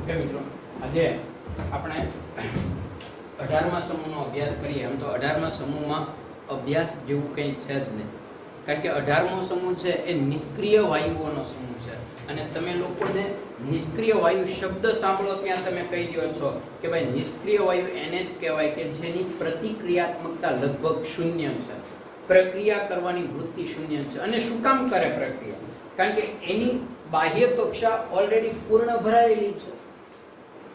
Okay મિત્રો, આજે આપણે 18મા સમૂહનો અભ્યાસ કરીએ. આમ તો 18મા સમૂહમાં અભ્યાસ જેવું કંઈ છે જ નહીં, કારણ કે 18મો સમૂહ છે એ નિષ્ક્રિય વાયુઓનો સમૂહ છે. અને તમે લોકોને નિષ્ક્રિય વાયુ શબ્દ સાંભળો ત્યાં તમે કહી દો છો કે ભાઈ નિષ્ક્રિય વાયુ એને જ કહેવાય કે જેની પ્રતિક્રિયાત્મકતા લગભગ શૂન્ય છે, પ્રક્રિયા કરવાની વૃત્તિ શૂન્ય છે. અને શું કામ કરે પ્રક્રિયા? કારણ કે એની બાહ્ય કક્ષા ઓલરેડી પૂર્ણ ભરાયેલી છે.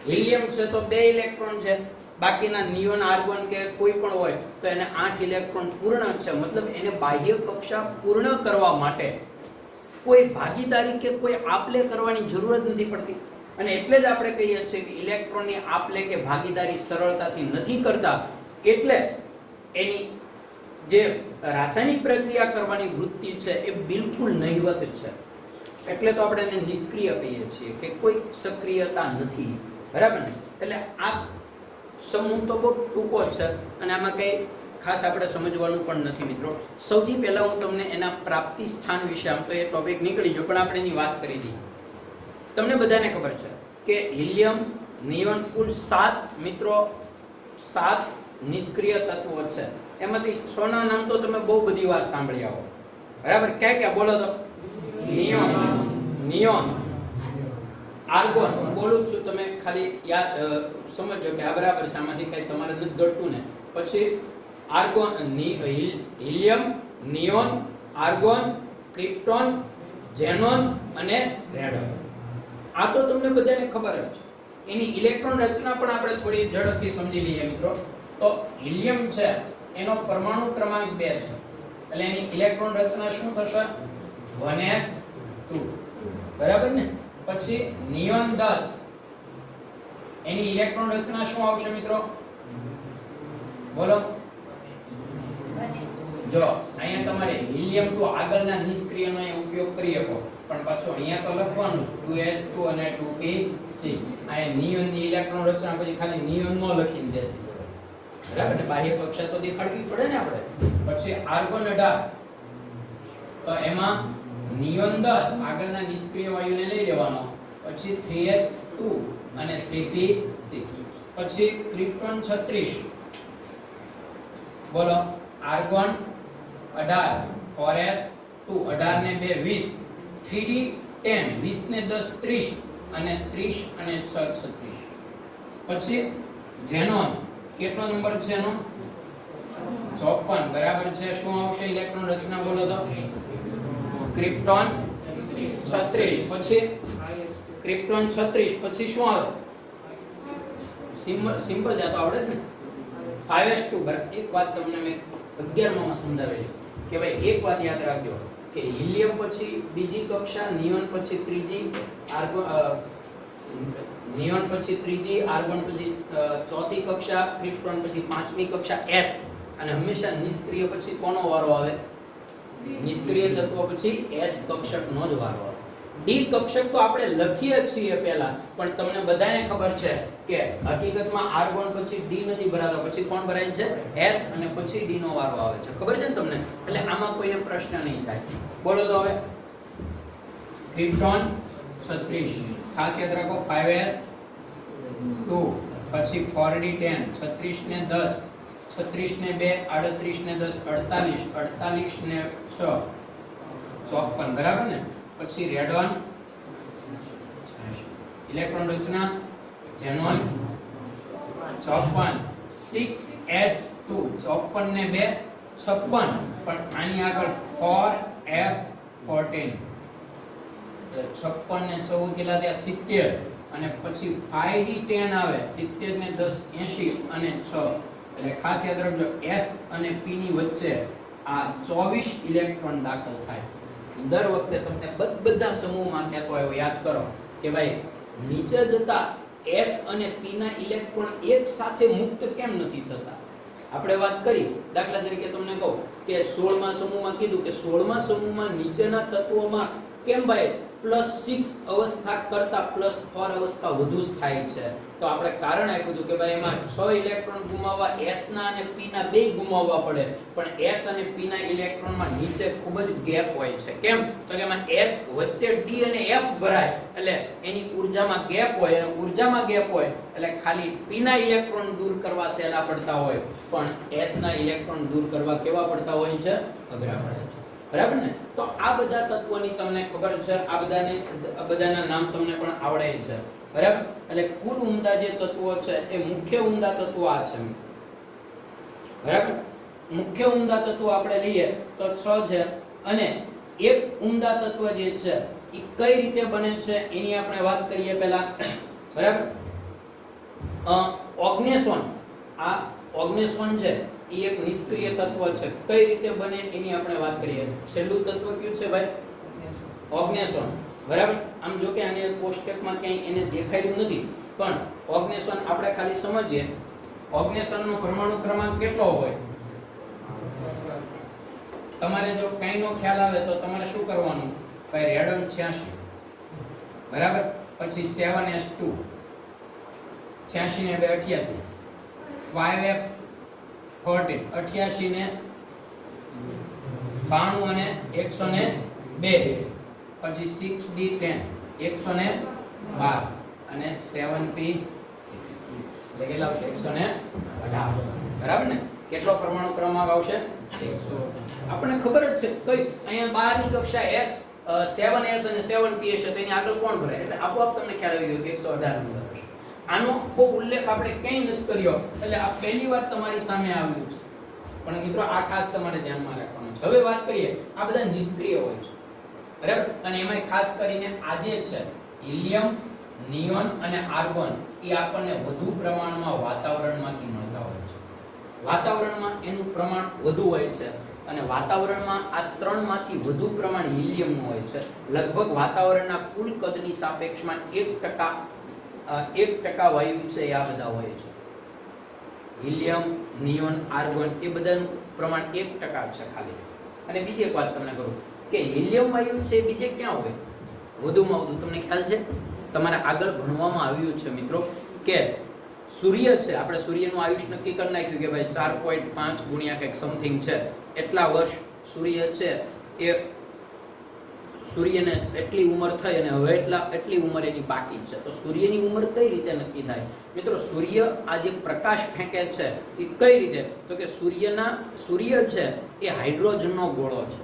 હિલિયમ છે તો 2 ઇલેક્ટ્રોન છે, બાકીના નિયોન, આર્ગોન કે કોઈ પણ હોય તો એને 8 ઇલેક્ટ્રોન પૂર્ણ છે. મતલબ એને બાહ્ય કક્ષા પૂર્ણ કરવા માટે કોઈ ભાગીદારી કે કોઈ આપલે કરવાની જરૂર જ નથી પડતી. અને એટલે જ આપણે કહીએ છીએ કે ઇલેક્ટ્રોનની આપલે કે ભાગીદારી સરળતાથી નથી કરતા, એટલે એની જે રાસાયણિક પ્રક્રિયા કરવાની વૃત્તિ છે એ બિલકુલ નહિવત છે. એટલે તો આપણે એને નિષ્ક્રિય કહીએ છીએ કે કોઈ સક્રિયતા નથી. બરાબર ને? એટલે આ સમૂહ તો બહુ ટૂંકો છે અને આમાં કંઈ ખાસ આપણે સમજવાનું પણ નથી મિત્રો. સૌથી પહેલા હું તમને એના પ્રાપ્તિ સ્થાન વિશે, આમ તો એ ટોપિક નીકળી ગયો પણ આપણે એની વાત કરી દઈએ. તમને બધાને ખબર છે કે હિલિયમ, નિયોન, કુલ 7 મિત્રો 7 નિષ્ક્રિય તત્વો છે. એમાંથી 6 ના નામ તો તમે બહુ બધી વાર સાંભળ્યા હો. બરાબર? ક્યાં ક્યાં બોલો તો? Neon, argon. બોલું છું, તમે ખાલી યાદ સમજો કે આ બરાબર છે, આમાંથી કઈ તમારે નથી ગળતું ને. પછી argon, helium, neon, argon, krypton, xenon અને રેડોન. આ તો તમને બધાને ખબર જ છે. એની ઇલેક્ટ્રોન રચના પણ આપણે થોડી ઝડપથી સમજી લઈએ મિત્રો. તો હિલિયમ છે એનો પરમાણુ ક્રમાંક 2 છે, એટલે એની ઇલેક્ટ્રોન રચના શું થશે? 1s2. બરાબર ને? પછી નિયોન 10, એની ઇલેક્ટ્રોન રચના શું આવશે મિત્રો? બોલો. જો અહીંયા તમારે હિલિયમ 2 આગળના નિષ્ક્રિયનો ઉપયોગ કરી શકો, પણ પાછો અહીંયા તો લખવાનું 2s2 અને 2p6. અહીંયા નિયોન ની ઇલેક્ટ્રોન રચના પછી ખાલી નિયોન નો લખીને દેશે. બરાબર ને? બાહ્ય કક્ષા તો દેખાડવી પડે ને આપણે. પછી આર્ગોન 18, તો એમાં નિયોન 10 આગળના નિષ્ક્રિય વાયુને લઈ લેવાનો. પછી 3s2 અને 3p6. પછી ક્રિપ્ટોન 36, બોલો. આર્ગોન 18, 4s2, 18 ને 2 20, 3d10, 20 ને 10 30 અને 30 અને 6 36. પછી ઝેનોન, કેટલો નંબર છે એનો? 54. બરાબર છે. શું આવશે ઇલેક્ટ્રોન રચના? બોલો તો. ક્રિપ્ટોન 36. પછી ક્રિપ્ટોન 36 પછી શું આવે? સિમ્પલ જ તો આવડે જ ને. 5s2. એક વાત તમને મેં 11માં સમજાવેલી કે ભાઈ એક વાત યાદ રાખજો કે હિલિયમ પછી બીજી કક્ષા, નિયોન પછી ત્રીજી, આર્ગોન નિયોન પછી ત્રીજી, આર્ગોન પછી ચોથી કક્ષા, ક્રિપ્ટોન પછી પાંચમી કક્ષા s. અને હંમેશા નિષ્ક્રિય પછી કોનો વારો આવે? નિષ્ક્રિય તત્વ પછી s કક્ષકનો જ વારો આવે. d કક્ષક તો આપણે લખીએ છીએ પહેલા, પણ તમને બધાને ખબર છે કે હકીકતમાં આર્ગોન પછી d નથી ભરાતો, પછી કોણ ભરાય છે? s. અને પછી d નો વારો આવે છે. ખબર છે ને તમને? એટલે આમાં કોઈને પ્રશ્ન નહીં થાય. બોલો તો હવે. ક્રિપ્ટોન 36, ખાસ યાદ રાખો. 5s2, પછી 4d10, 36 ને 10, 36 ને 2 38 ને 10 48, 48 ને 6 54. બરાબર ને? પછી રેડોન, ઇલેક્ટ્રોન રચના ઝેનોન 54, 6s2, 54 ને 2 56, પણ આની આગળ 4f14, 56 ને 14 કેટલા થયા? 70. અને પછી 5d10 આવે, 70 ને 10 80 અને 6. એટલે ખાસ યાદ રાખજો s અને p ની વચ્ચે આ 24 ઇલેક્ટ્રોન દાખલ થાય. દર વખતે તમને બધા સમૂહમાં કહેતો આવ્યો યાદ કરો કે ભાઈ નીચે જતા s અને p ના ઇલેક્ટ્રોન એક સાથે મુક્ત કેમ નથી થતા. આપણે વાત કરી, દાખલા તરીકે તમને કહું કે 16મા સમૂહમાં કીધું કે 16મા સમૂહમાં નીચેના તત્વોમાં કેમ ભાઈ +6 અવસ્થા કરતા +4 અવસ્થા વધુ સ્થાયી છે. તો આપણે કારણ આપ્યું હતું કે ભાઈ એમાં 6 ઇલેક્ટ્રોન ગુમાવવા s ના અને p ના બે ગુમાવવા પડે, પણ s અને p ના ઇલેક્ટ્રોનમાં નીચે ખૂબ જ ગેપ હોય છે. કેમ? તો કે એમાં s વચ્ચે d અને f ભરાય એટલે એની ઊર્જામાં ગેપ હોય, અને ઊર્જામાં ગેપ હોય એટલે ખાલી p ના ઇલેક્ટ્રોન દૂર કરવા સહેલા પડતા હોય, પણ s ના ઇલેક્ટ્રોન દૂર કરવા કેવા પડતા હોય છે? અઘરા પડે છે. બરાબર ને? તો આ બધા તત્વોની તમને ખબર છે, આ બધાના નામ તમને પણ આવડે છે. બરાબર? એટલે કુલ ઉમદા જે તત્વો છે એ મુખ્ય ઉમદા તત્વો આ છે. બરાબર? મુખ્ય ઉમદા તત્વો આપણે લઈએ તો 6 છે, અને એક ઉમદા તત્વ જે છે એ કઈ રીતે બને છે એની આપણે વાત કરીએ પહેલા. બરાબર? ઓગ્નેસોન, આ ઓગ્નેસોન છે એ એક નિષ્ક્રિય તત્વ છે. કઈ રીતે બને એની આપણે વાત કરીએ. છેલ્લું તત્વ કયું છે ભાઈ? ઓગ્નેસોન. બરાબર? આમ જો કે આને કોષ્ટકમાં ક્યાંય એને દેખાયું નથી, પણ ઓગ્નેસોન આપણે ખાલી સમજીએ. ઓગ્નેસોનનો પરમાણુ ક્રમાંક કેટલો હોય? તમારે જો કાઈનો ખ્યાલ આવે તો તમારે શું કરવાનું? ભાઈ રેડન 86, બરાબર? પછી 7s2, 86 ને 2 88, 5f 14, 88 ને 92 અને 102, પછી 6d10 112 અને 7p6 એટલે કેટલા આવશે? 118. બરાબર ને? કેટલો પરમાણુ ક્રમાંક આવશે? 100. આપણને ખબર જ છે કઈ અહીંયા બહારની કક્ષા s 7s અને 7p છે, તેની આગળ કોણ ભરે એટલે આપોઆપ તમને ખ્યાલ આવી ગયો કે 118 નંબર હશે. આનો કોઈ ઉલ્લેખ આપણે ક્યાંય નથી કર્યો, એટલે આ પહેલી વાર તમારી સામે આવ્યું છે. પણ મિત્રો આ ખાસ તમારે ધ્યાનમાં રાખવાનું છે. હવે વાત કરીએ, આ બધા નિષ્ક્રિય હોય છે. બરાબર? અને એમાં ખાસ કરીને આ જે છે હિલિયમ, નિયોન અને આર્ગોન એ આપણને વધુ પ્રમાણમાં વાતાવરણમાંથી મળતા હોય છે. વાતાવરણમાં એનું પ્રમાણ વધુ હોય છે, અને વાતાવરણમાં આ ત્રણમાંથી વધુ પ્રમાણ હિલિયમનું હોય છે. લગભગ વાતાવરણના કુલ કદની સાપેક્ષમાં 1% વાયુ છે એ આ બધા હોય છે. હિલિયમ, નિયોન, આર્ગોન એ બધાનું પ્રમાણ 1% છે ખાલી. અને બીજી એક વાત તમને કરું કે હિલિયમ વાયુ છે બીજે ક્યાં હોય? વધુમાં વધુ તમને ખ્યાલ છે? તમારે આગળ ભણવામાં આવ્યું છે મિત્રો કે સૂર્ય છે, આપણે સૂર્યનું આયુષ્ય નક્કી કરી નાખ્યું કે ભાઈ 4.5 ગુણ્યા કંઈક સમથિંગ છે, એટલા વર્ષ સૂર્ય છે એ સૂર્યને એટલી ઉંમર થઈ અને હવે એટલી ઉંમર એની બાકી છે. તો સૂર્યની ઉંમર કઈ રીતે નક્કી થાય? મિત્રો સૂર્ય આ જે પ્રકાશ ફેંકે છે એ કઈ રીતે? તો કે સૂર્ય છે એ હાઇડ્રોજનનો ગોળો છે,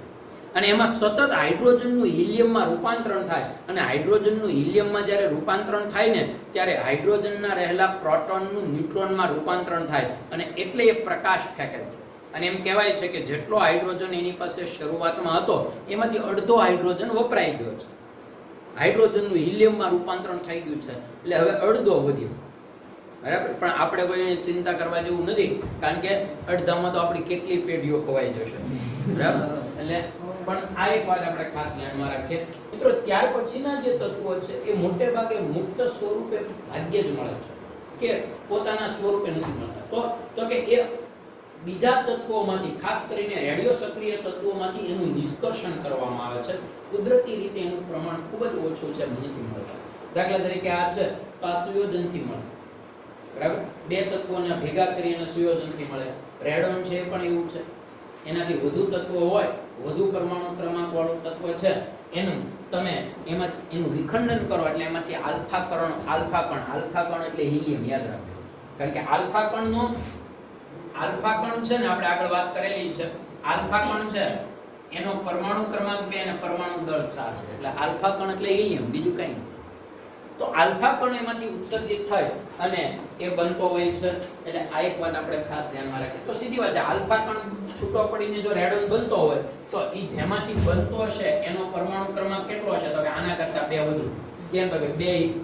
અને એમાં સતત હાઇડ્રોજનનું હિલિયમમાં રૂપાંતરણ થાય, અને હાઇડ્રોજનનું હિલિયમમાં જ્યારે રૂપાંતરણ થાય ને ત્યારે હાઇડ્રોજનના રહેલા પ્રોટોનનું ન્યુટ્રોનમાં રૂપાંતરણ થાય, અને એટલે એ પ્રકાશ ફેંકે છે. અને એમ કહેવાય છે કે જેટલો હાઇડ્રોજન એની પાસે શરૂઆતમાં હતો એમાંથી અડધો હાઇડ્રોજન વપરાઈ ગયો છે. હાઇડ્રોજનનું હિલિયમમાં રૂપાંતરણ થઈ ગયું છે એટલે હવે અડધો વધ્યો. બરાબર? પણ આપણે કોઈ ચિંતા કરવા જેવું નથી, કારણ કે અડધામાં તો આપણી કેટલી પેઢીઓ ખવાઈ જશે. બરાબર? એટલે પણ આ એક વાત આપણે ખાસ ધ્યાનમાં રાખીએ મિત્રો. ત્યાર પછીના જે તત્વો છે એ મોટે ભાગે મુક્ત સ્વરૂપે ભાગ્યે જ મળે છે, કે પોતાના સ્વરૂપે નથી મળતા. તો કે એ બીજા તત્વોમાંથી, ખાસ કરીને રેડિયો સક્રિય તત્વોમાંથી એનું નિષ્કર્ષણ કરવામાં આવે છે. કુદરતી રીતે એનું પ્રમાણ ખૂબ જ ઓછું છે, નથી મળતા. દાખલા તરીકે આ છે તો આ સુયોજનથી મળે. બરાબર? બે તત્વોને ભેગા કરીને સુયોજનથી મળે. રેડોન છે એ પણ એવું છે. એનાથી વધુ તત્વો હોય, વધુ પરમાણુ ક્રમાંક વાળું તત્વ છે, એનું તમે એનું વિખંડન કરો એટલે એમાંથી આલ્ફા કણ એટલે હિલિયમ, યાદ રાખજો. કારણ કે આલ્ફા કણ છે ને, આપણે આગળ વાત કરેલી છે, આલ્ફા કણ છે એનો પરમાણુ ક્રમાંક 2 અને પરમાણુ દળ 4 છે, એટલે આલ્ફા કણ એટલે હિલિયમ, બીજું કંઈ નથી. તો આલ્ફા કણ એમાંથી ઉત્સર્જિત થાય અને એ બનતો હોય છે. એટલે આ એક વાત આપણે ખાસ ધ્યાનમાં રાખીએ. તો સીધી વાત છે, આલ્ફા કણ છૂટો પડીને જો રેડોન બનતો હોય તો એ જેમાંથી બનતો હશે એનો પરમાણુ ક્રમાંક કેટલો હશે? તો કે આના કરતા 2 વધુ. કેમ? તો કે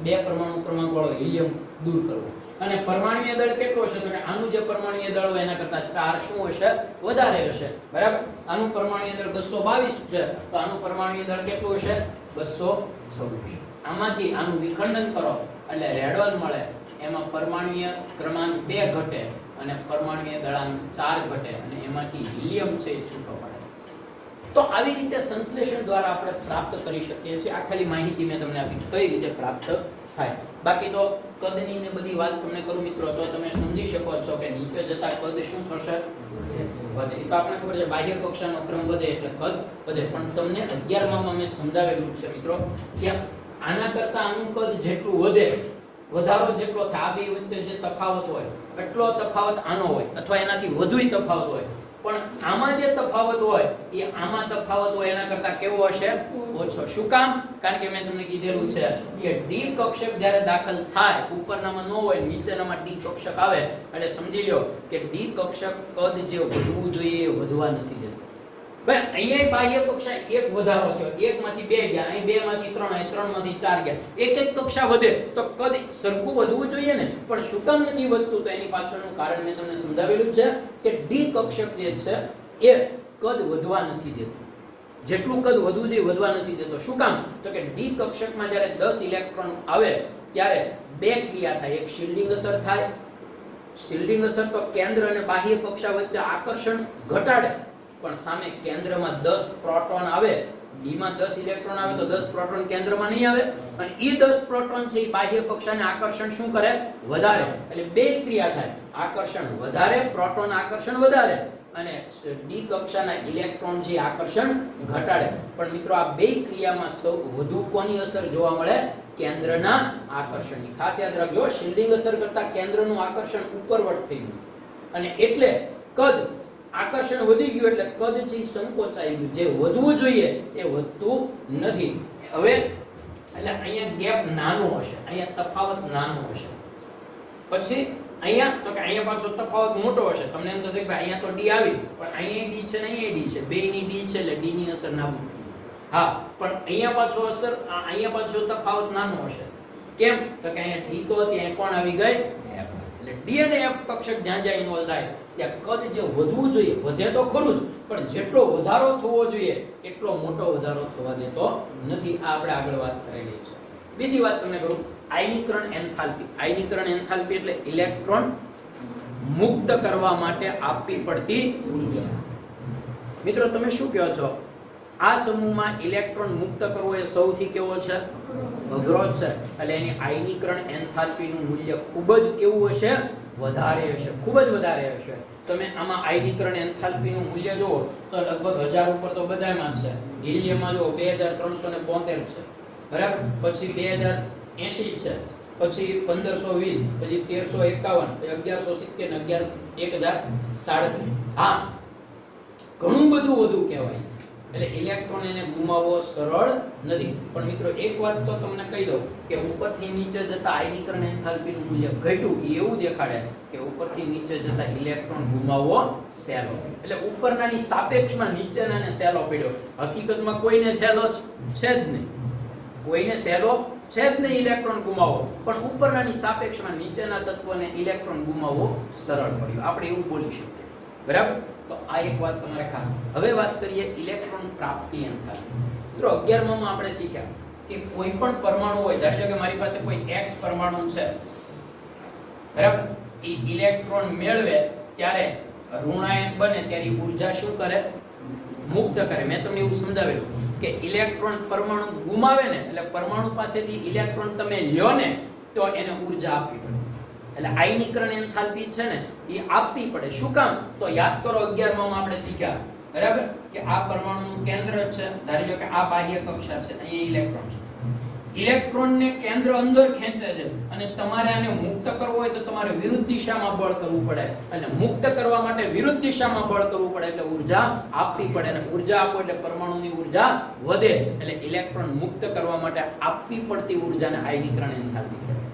બે પરમાણુ ક્રમાંક વાળો હિલિયમ દૂર કરવો. અને પરમાણુય દળ કેટલો હશે? તો કે આનું જે પરમાણુય દળ હોય એના કરતા 4 શું હશે? વધારે હશે. બરાબર? આનું પરમાણુય દળ 222 છે, તો આનું પરમાણુય દળ કેટલું હશે? 226. આમાંથી આનું વિખંડન કરો એટલે રેડોન મળે. એમાં પરમાણુય ક્રમાંક 2 ઘટે અને પરમાણુય દળાંક 4 ઘટે, અને એમાંથી હિલિયમ છે એ છૂટો પડે. તો આવી રીતે સંશ્લેષણ દ્વારા આપણે પ્રાપ્ત કરી શકીએ છીએ. આ ખાલી માહિતી મેં તમને આપી કઈ રીતે પ્રાપ્ત થાય. બાકી તો કદની ને બધી વાત તમને કરું મિત્રો તો તમે સમજી શકો છો કે નીચે જતા કદ શું થશે, વધે. એ તો આપણે ખબર છે બાહ્ય કક્ષાનો ક્રમ વધે એટલે કદ વધે. પણ તમને 11 માં મેં સમજાવેલું છે મિત્રો કે આના કરતા આનું કદ જેટલું વધે, વધારો જેટલો થાય, આ બે વચ્ચે જે તફાવત હોય એટલો તફાવત આનો હોય અથવા એનાથી વધુય તફાવત હોય. પણ આમાં જે તફાવત હોય એ આમાં તફાવત હોય એના કરતા કેવો હશે, ઓછો. શું કામ? કારણ કે મેં તમને કીધેલું છે કે ડી કક્ષક જ્યારે દાખલ થાય, ઉપરનામાં ન હોય નીચેનામાં ડી કક્ષક આવે એટલે સમજી લ્યો કે ડી કક્ષક કદ જે વધવું જોઈએ એ વધવા નથી દેતું. ભાઈ અહીંયા બાહ્ય કક્ષા એક વધારો થયો, 1 માંથી 2 ગયા, અહીં 2 માંથી 3, અહીં 3 માંથી 4 ગયા. એક કક્ષા વધે તો કદ સરખું વધવું જોઈએ ને, પણ શું કામ નથી વધતું? તો એની પાછળનું કારણ મેં તમને સમજાવેલું છે કે ડી કક્ષક જે છે એ કદ વધવા નથી દેતું. જેટલું કદ વધવું જોઈએ વધવા નથી દેતો. શું કામ? તો કે ડી કક્ષકમાં જ્યારે 10 ઇલેક્ટ્રોન આવે ત્યારે બે ક્રિયા થાય. એક શિલ્ડિંગ અસર થાય. શિલ્ડિંગ અસર તો કેન્દ્ર અને બાહ્ય કક્ષા વચ્ચે આકર્ષણ ઘટાડે, પણ સામે કેન્દ્રમાં 10 પ્રોટોન આવે, ડી માં 10 ઇલેક્ટ્રોન આવે તો 10 પ્રોટોન કેન્દ્રમાં નહીં આવે, અને એ 10 પ્રોટોન છે એ બાહ્ય કક્ષાને આકર્ષણ શું કરે, વધારે. એટલે બે ક્રિયા થાય, આકર્ષણ વધારે, પ્રોટોન આકર્ષણ વધારે, અને ડી કક્ષાના ઇલેક્ટ્રોન જે આકર્ષણ ઘટાડે. પણ મિત્રો આ બે ક્રિયામાં સૌ વધુ કોની અસર જોવા મળે, કેન્દ્રના આકર્ષણની. ખાસ યાદ રાખજો, શિલ્ડિંગ અસર કરતા કેન્દ્રનું આકર્ષણ ઉપરવટ થઈ ગયું, અને એટલે કદ આકર્ષણ વધી ગયું એટલે કદ જે સંકોચાઈ ગયું, જે વધવું જોઈએ એ વધતું નથી. હવે એટલે અહીંયા ગેપ નાનો હશે, અહીંયા તફાવત નાનો હશે. પછી અહીંયા તો કે અહીંયા પાછો તફાવત મોટો હશે. તમને એમ થશે કે ભાઈ અહીંયા તો ડી આવી, પણ અહીંયા ડી છે ને અહીંયા ડી છે, બેયની ડી છે એટલે ડી ની અસર નાબૂદ થઈ. હા, પણ અહીંયા પાછો અસર, અહીંયા પાછો તફાવત નાનો હશે. કેમ? તો કે અહીંયા ડી તો હતી, અહીંયા કોણ આવી ગઈ, એફ. એટલે ડી અને એફ કક્ષક જ્યાં જ્યાં ઇન્વોલ્વ થાય ત્યાં કદ જે વધવું જોઈએ વધે તો ખરું જ, પણ જેટલો વધારો થવો જોઈએ એટલો મોટો વધારો થવા દેતો નથી. આ આપણે આગળ વાત કરેલી છે. બીજી વાત તમને કરું, આયનીકરણ એન્થાલ્પી. આયનીકરણ એન્થાલ્પી એટલે ઇલેક્ટ્રોન મુક્ત કરવા માટે આપવી પડતી ઊર્જા. મિત્રો તમે શું કહો છો? આ સમૂહમાં ઇલેક્ટ્રોન મુક્ત કરવો એ સૌથી કેવો છે, અઘરો છે. એટલે એની આયનીકરણ એન્થાલ્પીનું મૂલ્ય ખૂબ જ કેવું હશે, વધારે હશે, ખૂબ જ વધારે હશે. તમે આમાં આયનીકરણ એન્થાલ્પીનું મૂલ્ય જુઓ તો લગભગ 1000 ઉપર તો બધામાં છે. હિલિયમમાં જુઓ 2372 છે, બરાબર. પછી 2080 છે, પછી 1520, પછી 1351, પછી 1170, 1037. હા, ઘણું બધું વધુ કહેવાય. એટલે ઇલેક્ટ્રોન એને ગુમાવવો સરળ નથી. પણ મિત્રો એક વાત તો તમને કહી દઉં કે ઉપરથી નીચે જતા આયનીકરણ એન્થાલ્પીનું મૂલ્ય ઘટ્યું એવું દેખાડે કે ઉપરથી નીચે જતા ઇલેક્ટ્રોન ગુમાવવો સહેલો. એટલે ઉપરનાની સાપેક્ષમાં નીચેનાને સહેલો પડ્યો. હકીકતમાં કોઈને સહેલો છે જ નહીં, કોઈને સહેલો છે જ નહીં ઇલેક્ટ્રોન ગુમાવવો, પણ ઉપરનાની સાપેક્ષમાં નીચેના તત્વને ઇલેક્ટ્રોન ગુમાવવો સરળ પડ્યો. આપણે એવું બોલી શકીએ, બરાબર. તો આ એક વાત તમારે ખાસ. હવે વાત કરીએ ઇલેક્ટ્રોન પ્રાપ્તિ એન્થાલ્પી. મિત્રો 11માં આપણે શીખ્યા કે કોઈ પણ પરમાણુ હોય, ધારો કે મારી પાસે કોઈ x પરમાણુ છે, બરાબર. એ ઇલેક્ટ્રોન મેળવે ત્યારે ઋણાયન બને ત્યારે ઊર્જા શું કરે, મુક્ત કરે. મેં તમને એવું સમજાવેલું કે ઇલેક્ટ્રોન પરમાણુ ગુમાવે ને એટલે પરમાણુ પાસેથી ઇલેક્ટ્રોન તમે લ્યો ને તો એને ઊર્જા આપવી પડે. એટલે આયનીકરણ એન્થાલ્પી છે ને એ આપવી પડે. શું કામ? તો યાદ કરો 11માં આપણે શીખ્યા, બરાબર, કે આ પરમાણુનું કેન્દ્ર છે. ધારી લો કે આ બાહ્ય કક્ષા છે, અહીંયા ઇલેક્ટ્રોન છે. ઇલેક્ટ્રોનને કેન્દ્ર અંદર ખેંચે છે અને તમારે આને મુક્ત કરવો હોય તો તમારે વિરુદ્ધ દિશામાં બળ કરવું પડે. અને મુક્ત કરવા માટે વિરુદ્ધ દિશામાં બળ કરવું પડે એટલે ઊર્જા આપવી પડે. અને ઊર્જા આપો એટલે પરમાણુની ઊર્જા વધે. એટલે ઇલેક્ટ્રોન મુક્ત કરવા માટે આપવી પડતી ઊર્જાને આયનીકરણ એન્થાલ્પી કહેવાય.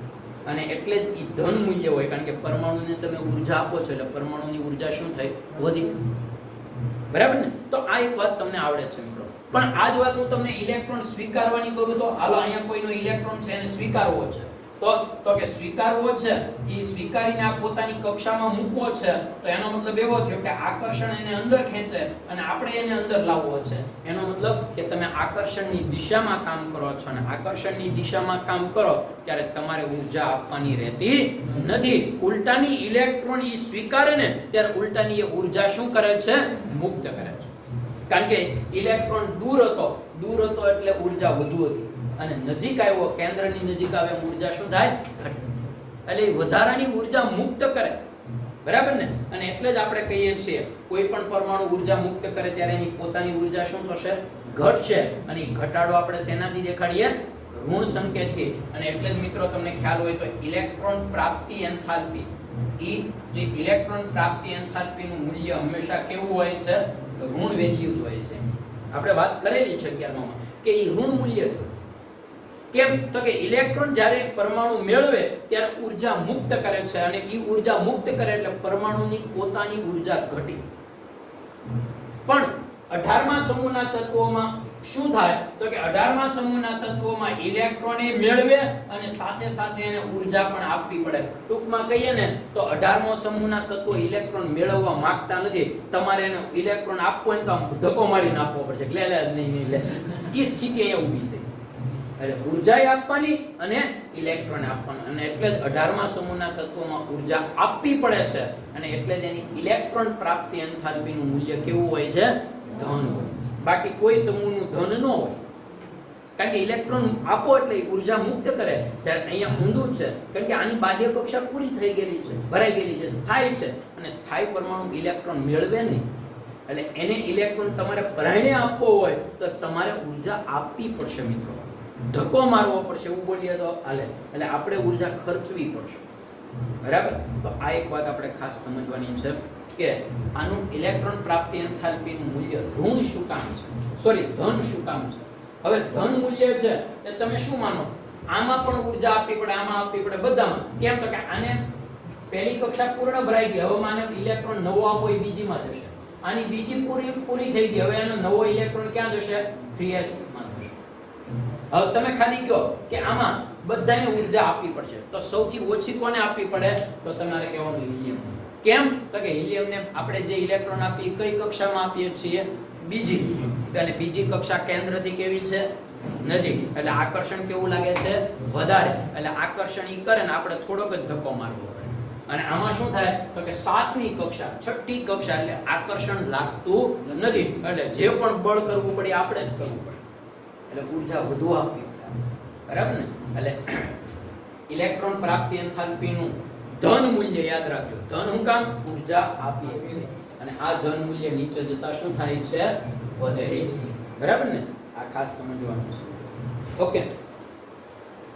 અને એટલે જ ઈ ધન મૂલ્ય હોય, કારણ કે પરમાણુને તમે ઊર્જા આપો છો એટલે પરમાણુની ઊર્જા શું થાય, વધી. બરાબર ને? તો આ એક વાત તમને આવડે છે મિત્રો. પણ આ જ વાત હું તમને ઇલેક્ટ્રોન સ્વીકારવાની કરું તો હાલો અહીંયા કોઈનો ઇલેક્ટ્રોન છે એને સ્વીકારવો છે, તો કે સ્વીકારવો છે, એ સ્વીકારીને આ પોતાની કક્ષામાં મૂકવો છે. તો એનો મતલબ એવો થયો કે આકર્ષણ એને અંદર ખેંચે અને આપણે એને અંદર લાવવો છે. એનો મતલબ કે તમે આકર્ષણની દિશામાં કામ કરો છો, અને આકર્ષણની દિશામાં કામ કરો ત્યારે તમારે ઊર્જા આપવાની રહેતી નથી. ઉલટાની ઇલેક્ટ્રોન એ સ્વીકારે ને ત્યારે ઉલટાની એ ઊર્જા શું કરે છે, મુક્ત કરે છે. કારણ કે ઇલેક્ટ્રોન દૂર હતો એટલે ઊર્જા વધુ હતી, અને નજીક આવ્યો, કેન્દ્રની નજીક આવે ઊર્જા શું થાય? એટલે વધારાની ઊર્જા મુક્ત કરે, બરાબર ને? અને એટલે જ આપણે કહીએ છીએ કોઈ પણ પરમાણુ ઊર્જા મુક્ત કરે ત્યારે એની પોતાની ઊર્જા શું થશે? ઘટશે. અને ઘટાડો આપણે શેનાથી દેખાડીએ? ઋણ સંકેતથી. અને એટલે જ મિત્રો તમને ખ્યાલ હોય તો ઇલેક્ટ્રોન પ્રાપ્તિ એન્થાલ્પી, જે ઇલેક્ટ્રોન પ્રાપ્તિ એન્થાલ્પી નું મૂલ્ય હંમેશા કેવું હોય છે? ઋણ વેલ્યુ હોય છે. આપણે વાત કરેલી છે 11માં કે એ ઋણ મૂલ્ય છે. કેમ? તો કે ઇલેક્ટ્રોન જ્યારે પરમાણુ મેળવે ત્યારે ઊર્જા મુક્ત કરે છે, અને એ ઊર્જા મુક્ત કરે એટલે પરમાણુની પોતાની ઊર્જા ઘટી. પણ 18મા સમૂહના તત્વોમાં શું થાય? તો કે 18મા સમૂહના તત્વોમાં ઇલેક્ટ્રોન મેળવે અને સાથે સાથે એને ઊર્જા પણ આપવી પડે. ટૂંકમાં કહીએ ને તો 18મો સમૂહના તત્વો ઇલેક્ટ્રોન મેળવવા માંગતા નથી. તમારે એને ઇલેક્ટ્રોન આપવો હોય તો આમ ધક્કો મારીને આપવો પડશે. લે નહીં લે. એ સ્થિતિ અહીંયા ઊભી થઈ. એટલે ઊર્જા આપવાની અને ઇલેક્ટ્રોન આપવાનું, અને એટલે જ 18મા સમૂહના તત્વોમાં ઊર્જા આપવી પડે છે, અને એટલે જ એની ઇલેક્ટ્રોન પ્રાપ્તિ એન્થાલ્પીનું મૂલ્ય કેવું હોય છે? ધન હોય છે. બાકી કોઈ સમૂહનું ધન ન હોય, કારણ કે ઇલેક્ટ્રોન આપો એટલે ઊર્જા મુક્ત કરે. ત્યારે અહીંયા ઊંધું છે, કારણ કે આની બાહ્ય કક્ષા પૂરી થઈ ગયેલી છે, ભરાઈ ગયેલી છે, સ્થાયી છે, અને સ્થાયી પરમાણુ ઇલેક્ટ્રોન મેળવે નહીં. એટલે એને ઇલેક્ટ્રોન તમારે ભરાઈને આપવો હોય તો તમારે ઊર્જા આપવી પડશે મિત્રો. ધક્કો મારવો પડશે એવું બોલીએ તો હાલે. એટલે આપણે ઊર્જા ખર્ચવી પડશે, બરાબર? તો આ એક વાત આપણે ખાસ સમજવાની છે કે આનું ઇલેક્ટ્રોન પ્રાપ્તિ એન્થાલ્પીનું મૂલ્ય ઋણ શું કામ છે? સોરી, ધન શું કામ છે? હવે ધન મૂલ્ય છે એ તમે શું માનો? આમાં પણ ઊર્જા આપવી પડે, આમાં આપવી પડે, બધામાં. કેમ? તો કે આને પહેલી કક્ષા પૂર્ણ ભરાઈ ગઈ, હવે માને ઇલેક્ટ્રોન નવો આપો એ બીજીમાં જશે. આની બીજી પૂરી થઈ ગઈ, હવે એનો નવો ઇલેક્ટ્રોન ક્યાં જશે? 3s માં જશે. હવે તમે ખાલી કહો કે આમાં બધાને ઊર્જા આપવી પડશે, તો સૌથી ઓછી કોને આપવી પડે? તો તમારે કહેવાનું હિલિયમ. કેમ? તો કે હિલિયમને આપણે જે ઇલેક્ટ્રોન આપી કઈ કક્ષામાં આપીએ છીએ? બીજી. અને બીજી કક્ષા કેન્દ્રથી કેવી છે? નજીક. એટલે આકર્ષણ કેવું લાગે છે? વધારે. એટલે આકર્ષણ ઈ કરે ને આપણે થોડોક જ ધક્કો મારવો પડે. અને આમાં શું થાય? તો કે 7મી કક્ષા, 6ઠી કક્ષા એટલે આકર્ષણ લાગતું નથી. એટલે જે પણ બળ કરવું પડે આપણે જ કરવું પડે. એટલે ઊર્જા વધુ આપવી પડે, બરાબર ને? એટલે ઇલેક્ટ્રોન પ્રાપ્તિ એન્થાલ્પીનું ધન મૂલ્ય યાદ રાખજો. ધન હું કામ? ઊર્જા આપીએ છે, અને આ ધન મૂલ્ય નીચે જતા શું થાય છે? વધે છે, બરાબર ને? આ ખાસ સમજવાનું છે. ઓકે,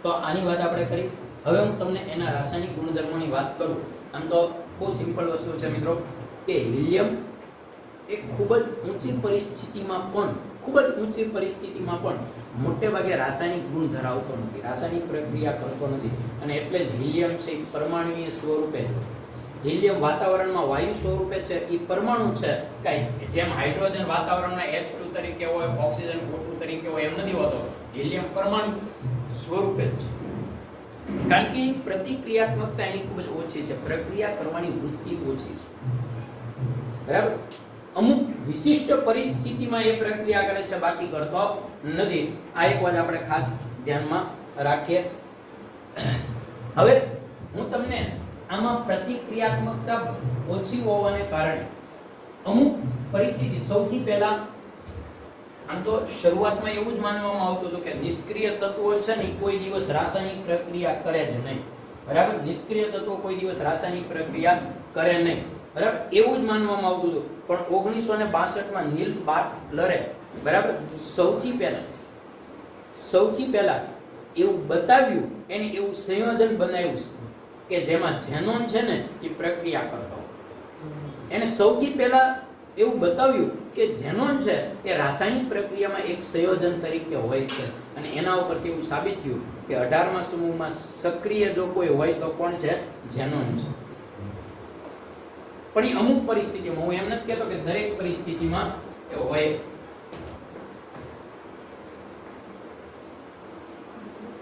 તો આની વાત આપણે કરી. હવે હું તમને એના રાસાયણિક ગુણધર્મોની વાત કરું. આમ તો બહુ સિમ્પલ વસ્તુ છે મિત્રો કે હિલિયમ એક ખૂબ જ ઊંચી પરિસ્થિતિમાં પણ મોટે ભાગે રાસાયણિક ગુણ ધરાવતો નથી, રાસાયણિક પ્રક્રિયા કરતો નથી. અને એટલે જ હિલિયમ છે પરમાણુય સ્વરૂપે, હિલિયમ વાતાવરણમાં વાયુ સ્વરૂપે છે, એ પરમાણુ છે. કઈ જેમ હાઇડ્રોજન વાતાવરણમાં H2 તરીકે હોય, ઓક્સિજન O2 તરીકે હોય એમ નથી હોતો. હિલિયમ પરમાણુ સ્વરૂપે જ છે. કારણ કે પ્રતિક્રિયાત્મકતા એની ખૂબ જ ઓછી છે, પ્રક્રિયા કરવાની વૃત્તિ ઓછી છે, બરાબર? અમુક વિશિષ્ટ પરિસ્થિતિમાં એ પ્રક્રિયા કરે છે, બાકી કરતો નથી. આ એક વાત આપણે ખાસ ધ્યાનમાં રાખીએ. હવે હું તમને આમાં પ્રતિક્રિયાત્મકતા ઓછી હોવાને કારણે અમુક પરિસ્થિતિ, સૌથી પહેલા આમ તો શરૂઆતમાં એવું જ માનવામાં આવતું હતું કે નિષ્ક્રિય તત્વો છે ને કોઈ દિવસ રાસાયણિક પ્રક્રિયા કરે જ નહીં, બરાબર? નિષ્ક્રિય તત્વો કોઈ દિવસ રાસાયણિક પ્રક્રિયા કરે નહીં, બરાબર? એવું જ માનવામાં આવતું હતું. પણ 1962માં નીલ બાર્ટલરે, બરાબર, સૌથી પહેલા એવું બતાવ્યું, એને એવું સંયોજન બનાવ્યું કે જેમાં ઝેનોન છે ને એ પ્રક્રિયા કરતો. એને સૌથી પહેલા એવું બતાવ્યું કે ઝેનોન છે એ રાસાયણિક પ્રક્રિયામાં એક સંયોજન તરીકે હોય છે. અને એના ઉપર કેવું સાબિત થયું કે 18મા સમૂહમાં સક્રિય જો કોઈ હોય તો કોણ છે? ઝેનોન છે. પણ એ અમુક પરિસ્થિતિમાં, હું એમ નથી કહેતો કે દરેક પરિસ્થિતિમાં એ હોય.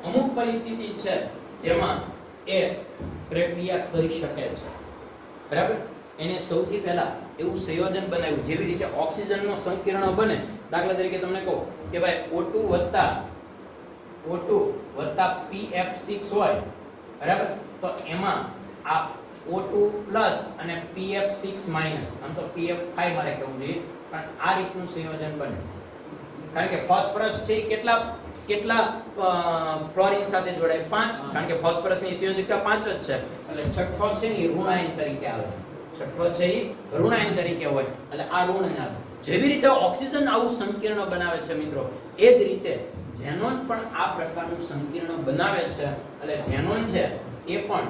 અમુક પરિસ્થિતિ છે જેમાં એ પ્રક્રિયા કરી શકે છે, બરાબર? એને સૌથી પહેલા એવું સંયોજન બનાવ્યું, જેવી રીતે ઓક્સિજનનો સંકીર્ણ બને. દાખલા તરીકે તમને કહું કે ભાઈ O2 વત્તા PF6 હોય, બરાબર? તો એમાં આ O2 પ્લસ અને PF6 માઇનસ, આમ તો PF5 મારે કહેવું જોઈએ, પણ આ રીતનું સંયોજન બને. કારણ કે ફોસ્ફરસ છે એ કેટલા ફ્લોરિન સાથે જોડાય? 5, કારણ કે ફોસ્ફરસની સંયોજકતા 5 જ છે. એટલે છઠ્ઠો છે એ ઋણાયન તરીકે આવે. છઠ્ઠો છે એ ઋણાયન તરીકે હોય એટલે આ ઋણ આવે. જેવી રીતે ઓક્સિજન આવું સંકીર્ણ બનાવે છે મિત્રો, એ જ રીતે ઝેનોન પણ આ પ્રકારનું સંકીર્ણ બનાવે છે. એટલે ઝેનોન છે એ પણ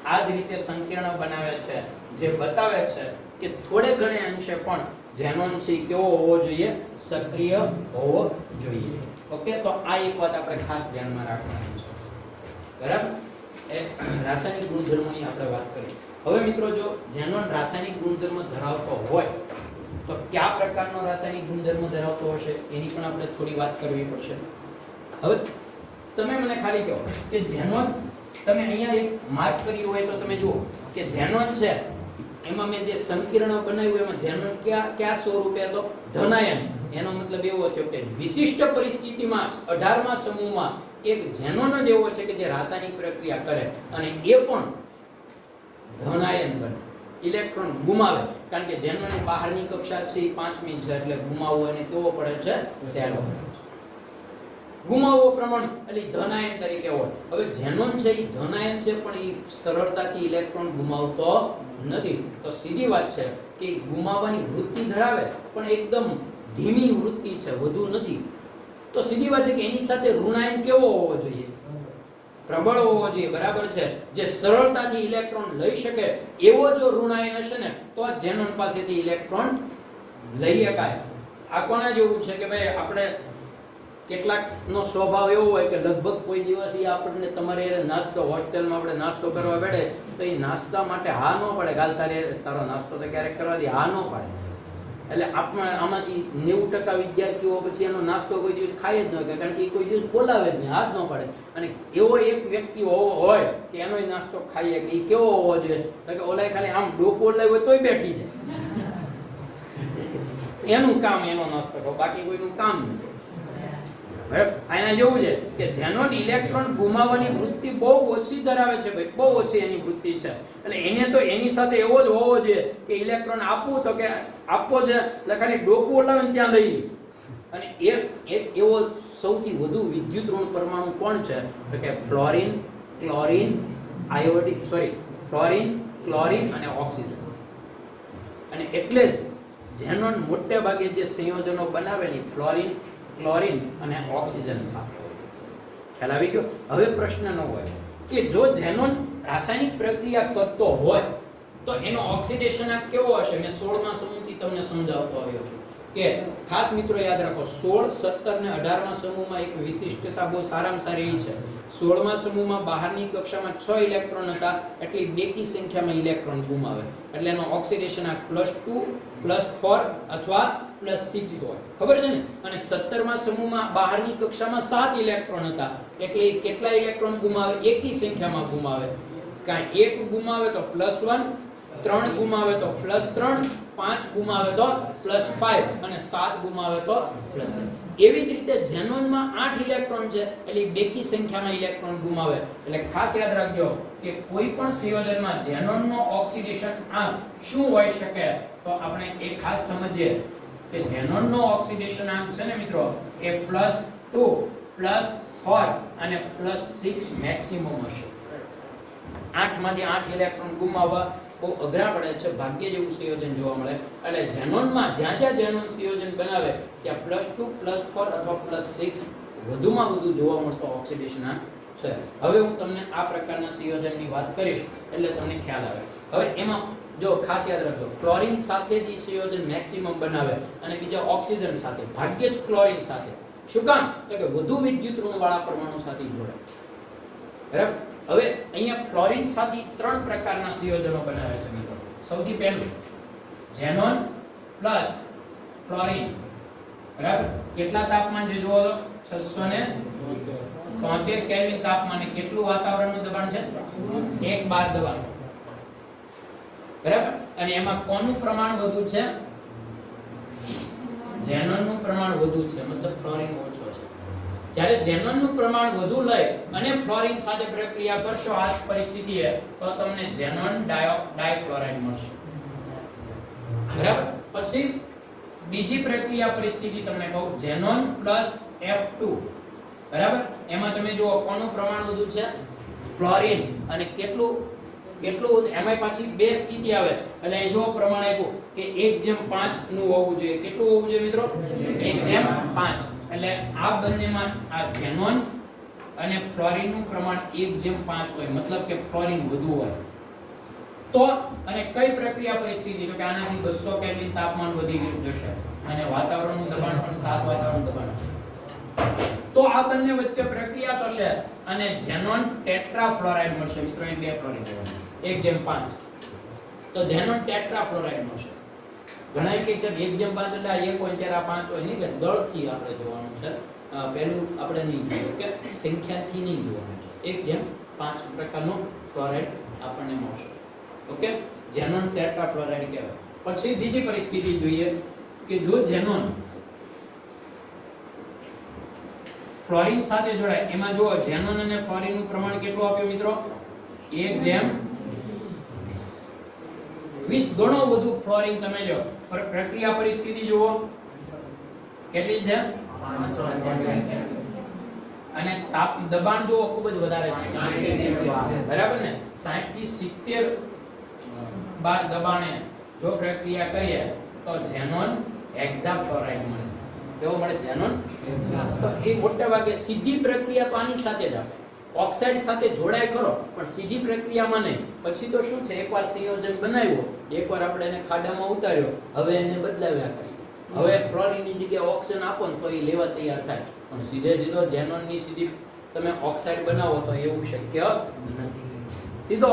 આ જ રીતે સંકીર્ણ બનાવે છે, જે બતાવે છે કે થોડે ઘણે અંશે પણ ઝેનોન છે કેવો હોવો જોઈએ? સક્રિય હોવો જોઈએ. ઓકે, તો આ એક વાત આપણે ખાસ ધ્યાનમાં રાખવાની છે. બરાબર? એ રાસાયણિક ગુણધર્મોની આપણે વાત કરી. હવે મિત્રો, જો ઝેનોન રાસાયણિક ગુણધર્મ ધરાવતો હોય તો કયા પ્રકારનો રાસાયણિક ગુણધર્મ ધરાવતો હશે એની પણ આપણે થોડી વાત કરવી પડશે. હવે તમે મને ખાલી કહો કે ઝેનોન, તમે અહીંયા એક માર્ક કર્યું હોય તો તમે જુઓ કે ઝેનોન છે એમાં મેં જે સંકીર્ણ બનાવ્યું એમાં ઝેનોન કયા સ્વરૂપે હતો? ધનાયન. એનો મતલબ એવો થયો કે વિશિષ્ટ પરિસ્થિતિમાં 18મા સમૂહમાં એક ઝેનોન જ એવો છે કે જે રાસાયણિક પ્રક્રિયા કરે અને એ પણ ધનાયન બને, ઇલેક્ટ્રોન ગુમાવે. કારણ કે ઝેનોનની બહારની કક્ષા છે એ 5મી છે એટલે ગુમાવવો એને કેવો પડે છે? સહેલો. ગુમાવવો પ્રમાણ એટલે ધનાયન તરીકે હોય. હવે ઝેનોન છે એ ધનાયન છે પણ એ સરળતાથી ઇલેક્ટ્રોન ગુમાવતો નથી. તો સીધી વાત છે કે ગુમાવવાની વૃત્તિ ધરાવે પણ એકદમ ધીમી વૃત્તિ છે, વધુ નથી. તો સીધી વાત છે કે એની સાથે ઋણાયન કેવો હોવો જોઈએ? પ્રબળ હોવો જોઈએ. બરાબર છે? જે સરળતાથી ઇલેક્ટ્રોન લઈ શકે એવો જો ઋણાયન હશે ને તો આ ઝેનોન પાસેથી ઇલેક્ટ્રોન લઈ શકાય. આ કોના જેવું છે કે ભાઈ આપણે કેટલાકનો સ્વભાવ એવો હોય કે લગભગ કોઈ દિવસ આપણને તમારે નાસ્તો હોસ્ટેલમાં આપણે નાસ્તો કરવા બેઠે તો એ નાસ્તા માટે હા ન પડે, ગાલ તારો નાસ્તો તો ક્યારેક કરવા દે, હા ન પાડે. એટલે આપણે આમાંથી 90% વિદ્યાર્થીઓ પછી એનો નાસ્તો કોઈ દિવસ ખાય જ ન હોય, કારણ કે એ કોઈ દિવસ બોલાવે જ નહીં, હાથ ન પાડે. અને એવો એક વ્યક્તિ હોય કે એનો નાસ્તો ખાઈએ કે એ કેવો હોવો જોઈએ? તો કે ઓલાય ખાલી આમ ડોકો ઓલાય હોય તોય બેઠી જાય, એનું કામ એનો નાસ્તો ખાવ, બાકી કોઈનું કામ નહીં. આના જેવું છે કે ઝેનોન ઇલેક્ટ્રોન ગુમાવવાની વૃત્તિ બહુ ઓછી ધરાવે છે ભાઈ, બહુ ઓછી એની વૃત્તિ છે. એટલે એને તો એની સાથે એવો જ હોવો જોઈએ કે ઇલેક્ટ્રોન આપવું તો કે આપવો છે એટલે ખાલી ડોકું ઓલાવે ને ત્યાં લઈ લે. અને એવો સૌથી વધુ વિદ્યુત ઋણ પરમાણુ કોણ છે? તો કે ફ્લોરિન, ક્લોરિન, ક્લોરિન અને ઓક્સિજન. અને એટલે જ ઝેનોન મોટે ભાગે જે સંયોજનો બનાવેલી ફ્લોરિન, ક્લોરિન અને ઓક્સિજન સાથે હોય. ખ્યાલ આવી ગયો? હવે પ્રશ્ન ન હોય કે જો ઝેનોન રાસાયણિક પ્રક્રિયા કરતો હોય તો એનો ઓક્સિડેશન આંક કેવો હશે? મેં 16મા સમૂહથી તમને સમજાવતો આવ્યો છું કે ખાસ મિત્રો યાદ રાખો, 16, 17 ને 18મા સમૂહમાં એક વિશિષ્ટતા બહુ સારામાં સારી એ છે. 16મા સમૂહમાં બહારની કક્ષામાં 6 ઇલેક્ટ્રોન હતા, એટલે બેકી સંખ્યામાં ઇલેક્ટ્રોન ગુમાવે, એટલે એનો ઓક્સિડેશન આંક +2, +4 અથવા +6 હોય. ખબર છે ને? અને 17મા સમૂહમાં બહારની કક્ષામાં 7 ઇલેક્ટ્રોન હતા, એટલે કેટલા ઇલેક્ટ્રોન ગુમાવે? એકી સંખ્યામાં ગુમાવે. કાંઈ એક ગુમાવે તો +1, 3 ગુમાવે તો +3, 5 ગુમાવે તો +5 અને 7 ગુમાવે તો +6. એવી જ રીતે ઝેનોનમાં 8 ઇલેક્ટ્રોન છે, એટલે બેકી સંખ્યામાં ઇલેક્ટ્રોન ગુમાવે. એટલે ખાસ યાદ રાખજો કે કોઈ પણ સંયોજનમાં ઝેનોનનો ઓક્સિડેશન આંક શું હોઈ શકે? તો આપણે એ ખાસ સમજીએ કે ઝેનોનનો ઓક્સિડેશન આંક છે ને મિત્રો એ +2, +4 અને +6 મેક્સિમમ હશે. 8 માંથી 8 ઇલેક્ટ્રોન ગુમાવવા બહુ અઘરા પડે છે, ભાગ્ય જેવું સંયોજન જોવા મળે. એટલે ઝેનોનમાં જ્યાં ઝેનોન સંયોજન બનાવે ત્યાં +2, +4 અથવા +6 વધુમાં વધુ જોવા મળતો ઓક્સિડેશન આંક છે. હવે હું તમને આ પ્રકારના સંયોજનની વાત કરીશ એટલે તમને ખ્યાલ આવે. હવે એમાં જો ખાસ યાદ રાખજો, ક્લોરીન સાથે જ સંયોજન મેક્સિમમ બનાવે અને બીજા ઓક્સિજન સાથે, ભાગ્યે જ ક્લોરીન સાથે. શું કામ? તો કે વધુ વિદ્યુત ઋણ વાળા પરમાણુ સાથે જોડાય. બરાબર? હવે અહીંયા ફ્લોરિન સાથે 3 પ્રકારના સંયોજનો બનાવે છે મિત્રો. સૌથી પહેલું ઝેનોન પ્લસ ફ્લોરિન. બરાબર? કેટલા તાપમાન છે જુઓ તો 673 કેલ્વિન તાપમાને કેટલું વાતાવરણનું દબાણ છે? 1 બાર દબાણ. બરાબર? અને એમાં કોનું પ્રમાણ વધુ છે? ઝેનોનનું પ્રમાણ વધુ છે, મતલબ ફ્લોરિન ઓછો છે. જ્યારે ઝેનોનનું પ્રમાણ વધુ લઈ અને ફ્લોરિન સાથે પ્રક્રિયા કરશો આ પરિસ્થિતિએ તો તમને ઝેનોન ડાયફ્લોરાઇડ મળશે. બરાબર. પછી બીજી પ્રક્રિયા પરિસ્થિતિ તમને કહું, ઝેનોન પ્લસ F2, બરાબર. એમાં તમે જુઓ કોનું પ્રમાણ વધુ છે, ફ્લોરિન. અને કેટલું એમાં પાછી બે સ્થિતિ આવે એટલે અહીં જો પ્રમાણ આપ્યું કે 1:5 નું હોવું જોઈએ. કેટલું હોવું જોઈએ મિત્રો, 1:5. એટલે આ બંનેમાં આ ઝેનોન અને ફ્લોરિન નું પ્રમાણ 1:5 હોય, મતલબ કે ફ્લોરિન વધુ હોય. તો અને કઈ પ્રક્રિયા પરિસ્થિતિ, તો કે આનાથી 200 કેલ્વિન તાપમાન વધી ગયું જશે અને વાતાવરણનું દબાણ પણ 7 વાતાવરણનું દબાણ હશે. તો આ બંને વચ્ચે પ્રક્રિયા થશે અને ઝેનોન ટેટ્રાફ્લોરાઇડ મળશે. મિત્રો અહીં બે ફ્લોરિન લેવાના, 1:5. તો ઝેનોન ટેટ્રાફ્લોરાઇડ મળશે. ઘણા કે છે 1:5 એટલે આ 1 હોય ત્યારે આ 5 હોય નહીં, કે દળથી આપણે જોવાનું છે. પહેલું આપણે નહીં જોયું કે સંખ્યાથી નહીં જોવાનું છે. 1:5 પ્રકારનો ફ્લોરાઇડ આપણને મળશે. ઓકે, ઝેનોન ટેટ્રાફ્લોરાઇડ કહેવાય. પછી બીજી પરિસ્થિતિ જોઈએ કે જો ઝેનોન ફ્લોરિન સાથે જોડાય, એમાં જો ઝેનોન અને ફ્લોરિન નું પ્રમાણ કેટલું આપ્યું મિત્રો, 1:20 ગણો વધુ ફ્લોરિન. તમે જો પ્રક્રિયા પરિસ્થિતિ જુઓ કેટલી છે, 500. અને તાપ દબાણ જો ખૂબ જ વધારે છે, બરાબર ને, 60 થી 70 બાર દબાણે જો પ્રક્રિયા કરીએ તો ઝેનોન હેક્સાફ્લોરાઇડ મળે. કેવો મળે, ઝેનોન હેક્સાફ્લોરાઇડ. તો એ મોટા ભાગે સીધી પ્રક્રિયા તો આની સાથે જ આવે, ઓક્સાઇડ સાથે જોડાય ખરો પણ સીધી પ્રક્રિયામાં નહીં. પછી તો શું છે, એકવાર સંયોજન બનાવ્યો, એકવાર આપણે એને ખાડામાં ઉતાર્યો, હવે એને બદલાવ્યા કરીએ. હવે ફ્લોરિનની જગ્યાએ ઓક્સિજન આપો ને તો એ લેવા તૈયાર થાય, પણ સીધો ઝેનોનની સીધી તમે ઓક્સાઇડ બનાવો તો એવું શક્ય નથી. સીધો